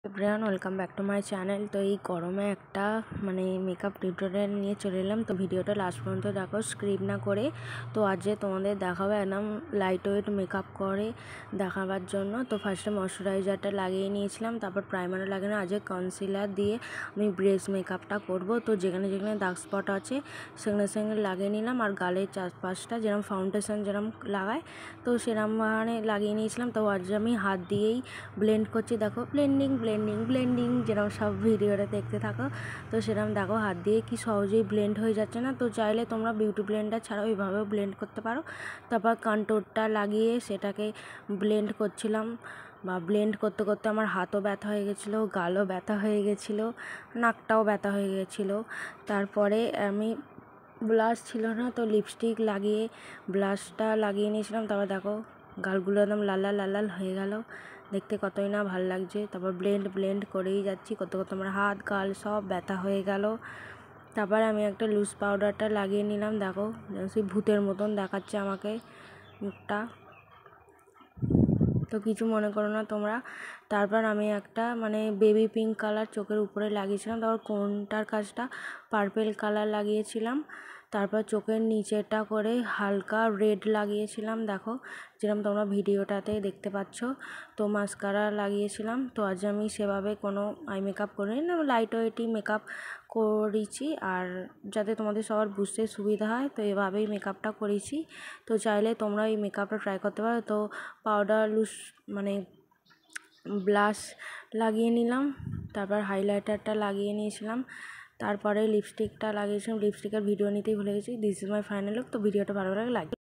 Everyone welcome back to my channel. তো এই গরমে একটা মেকআপ টিউটোরিয়াল নিয়ে চলে এলাম। তো ভিডিওটা লাস্ট পর্যন্ত দেখো, স্ক্রিপ না করে। তো আজ তোমাদের দেখাবো একদম লাইট ওয়েট মেকআপ করে দেখাবার জন্য। তো ফার্স্টে ময়শ্চারাইজারটা লাগিয়ে নিয়েছিলাম, তারপর প্রাইমারও লাগিয়ে আজ কনসিলার দিয়ে আমি ব্রেস মেকআপটা করব। তো যেখানে যেখানে ডার্ক স্পট আছে সেখানে সেখানে লাগিয়ে নিলাম, আর গালের চারপাশটা যেরকম ফাউন্ডেশন যেরকম লাগায় তো সেরকম লাগিয়ে নিয়েছিলাম। তো আজ আমি হাত দিয়েই ব্লেন্ড করছি, দেখো ব্লেন্ডিং ব্লেন্ডিং ব্লেন্ডিং যেরকম সব ভিডিওটা দেখতে থাকো। তো সেরকম দেখো হাত দিয়ে কি সহজেই ব্লেন্ড হয়ে যাচ্ছে না। তো চাইলে তোমরা বিউটি ব্লেন্ডার ছাড়াও এইভাবেও ব্লেন্ড করতে পারো। তারপর কন্ট্রোলটা লাগিয়ে সেটাকে ব্লেন্ড করছিলাম, বা ব্লেন্ড করতে করতে আমার হাতও ব্যথা হয়ে গেছিলো, গালও ব্যথা হয়ে গেছিলো, নাকটাও ব্যথা হয়ে গেছিলো। তারপরে আমি ব্লাশ ছিল না, তো লিপস্টিক লাগিয়ে ব্লাশটা লাগিয়ে নিয়েছিলাম। তারপর দেখো গালগুলো একদম লাল লাল লাল লাল হয়ে গেল, দেখতে কতই না ভালো লাগছে। তারপর ব্লেন্ড করেই যাচ্ছি, কত আমার হাত গাল সব ব্যথা হয়ে গেল। তারপর আমি একটা লুজ পাউডারটা লাগিয়ে নিলাম, দেখো সেই ভূতের মতন দেখাচ্ছে আমাকে মুখটা, তো কিছু মনে করো না তোমরা। তারপর আমি একটা বেবি পিঙ্ক কালার চোখের উপরে লাগিয়েছিলাম, তারপর কোনটার কাজটা পার্পেল কালার লাগিয়েছিলাম। তারপর চোখের নিচেটা করে হালকা রেড লাগিয়েছিলাম, দেখো যেরকম তোমরা ভিডিওটাতে দেখতে পাচ্ছ। তো মাস্কারা লাগিয়েছিলাম। তো আজ আমি সেভাবে কোনো আই মেকআপ করিনি, লাইট ওয়েটই মেকআপ করেছি, আর যাতে তোমাদের সবার বুঝতে সুবিধা হয় তো এভাবেই মেকআপটা করেছি। তো চাইলে তোমরা এই মেকআপটা ট্রাই করতে পারো। তো পাউডার লুজ ব্লাশ লাগিয়ে নিলাম, তারপর হাইলাইটারটা লাগিয়ে নিয়েছিলাম, তারপরে লিপস্টিকটা লাগিয়েছিলাম। লিপস্টিকের ভিডিও নিতেই ভুলে গেছি। This is my final look. তো ভিডিওটা ভালো লাগে লাইক।